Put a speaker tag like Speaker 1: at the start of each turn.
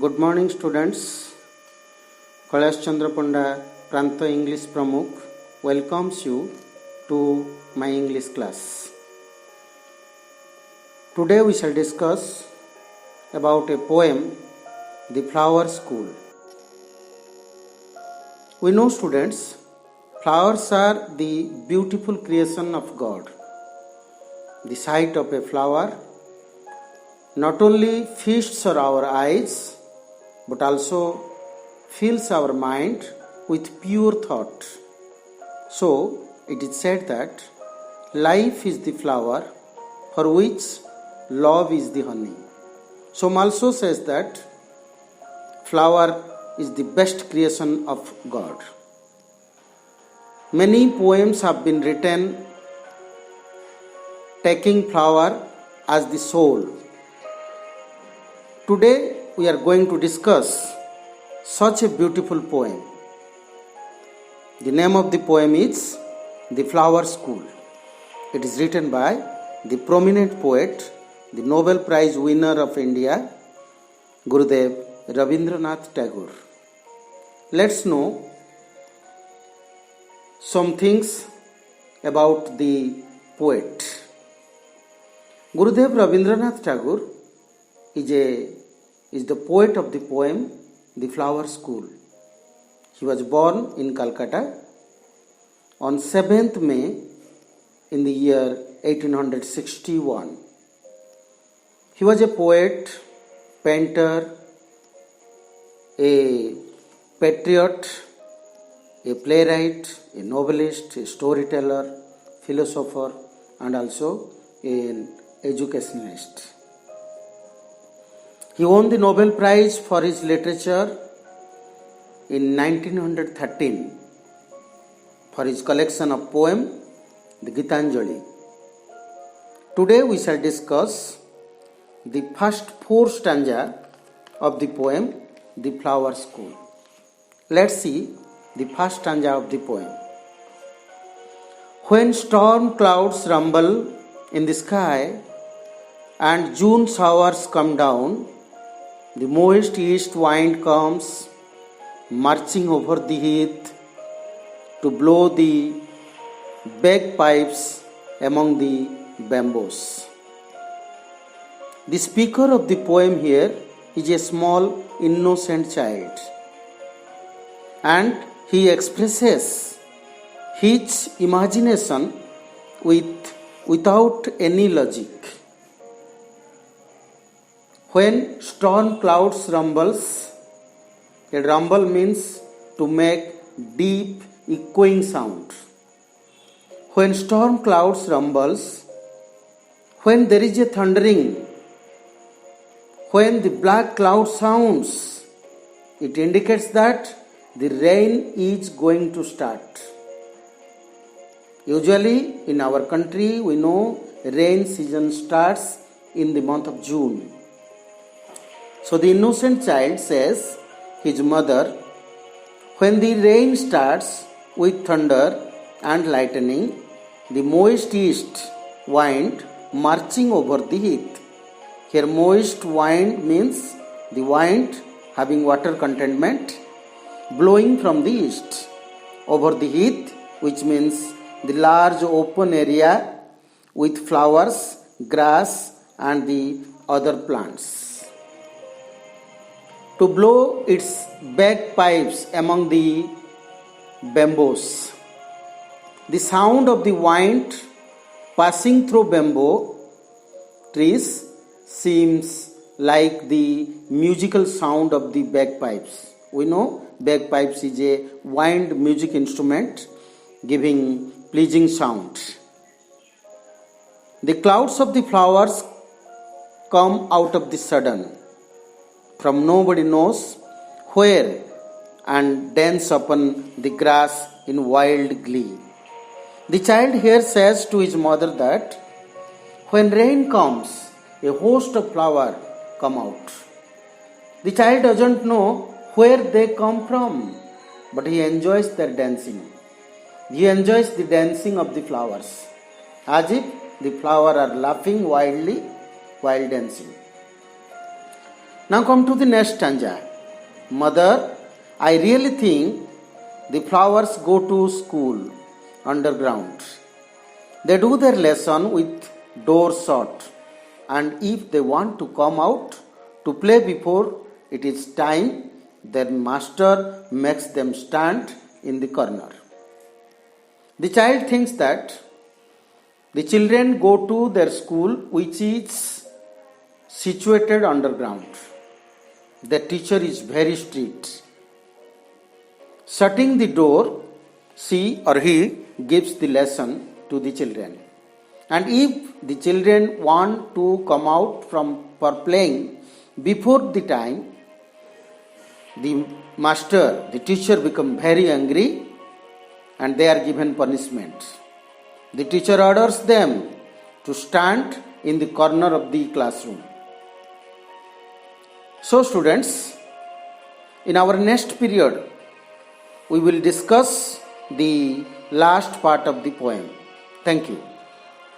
Speaker 1: Good morning students. Kailash Chandra Panda, Pranta English Pramukh welcomes you to my English class. Today we shall discuss about a poem, The Flower School. We know students, flowers are the beautiful creation of God. The sight of a flower not only feasts our eyes but also fills our mind with pure thought. So it is said that life is the flower for which love is the honey. Some also says that flower is the best creation of God. Many poems have been written taking flower as the soul. Today we are going to discuss such a beautiful poem. The name of the poem is The Flower School. It is written by the prominent poet, the Nobel Prize winner of India, Gurudev Rabindranath Tagore. Let's know some things about the poet. Gurudev Rabindranath Tagore is the poet of the poem The Flower School. He was born in Calcutta on 7th May in the year 1861. He was a poet, painter, a patriot, a playwright, a novelist, a storyteller, philosopher, and also an educationalist. He won the Nobel Prize for his literature in 1913 for his collection of poems, the Gitanjali. Today we shall discuss the first 4 stanzas of the poem, The Flower School. Let's see the first stanza of the poem. When storm clouds rumble in the sky and June showers come down, the moist east wind comes marching over the heath to blow the bagpipes among the bamboos. The speaker of the poem here is a small innocent child, and he expresses his imagination without any logic. When storm clouds rumbles, a rumble means to make deep echoing sound. When storm clouds rumbles, when there is a thundering, when the black cloud sounds, it indicates that the rain is going to start. Usually in our country we know rain season starts in the month of June. So the innocent child says his mother, when the rain starts with thunder and lightning, the moist east wind marching over the heath. Here moist wind means the wind having water contentment blowing from the east over the heath, which means the large open area with flowers, grass and the other plants. To blow its bagpipes among the bamboos. The sound of the wind passing through bamboo trees seems like the musical sound of the bagpipes. We know bagpipes is a wind music instrument giving pleasing sound. The clouds of the flowers come out of the sudden from nobody knows where and dance upon the grass in wild glee. The child here says to his mother that when rain comes, a host of flowers come out. The child doesn't know where they come from, but he enjoys their dancing. He enjoys the dancing of the flowers, as if the flowers are laughing wildly while dancing. Now come to the next stanza. Mother, I really think the flowers go to school underground. They do their lesson with doors shut, and if they want to come out to play before it is time, their master makes them stand in the corner. The child thinks that the children go to their school which is situated underground. The teacher is very strict. Shutting the door, she or he gives the lesson to the children. And if the children want to come out for playing before the time, the master, the teacher become very angry and they are given punishment. The teacher orders them to stand in the corner of the classroom. So students, in our next period, we will discuss the last part of the poem. Thank you.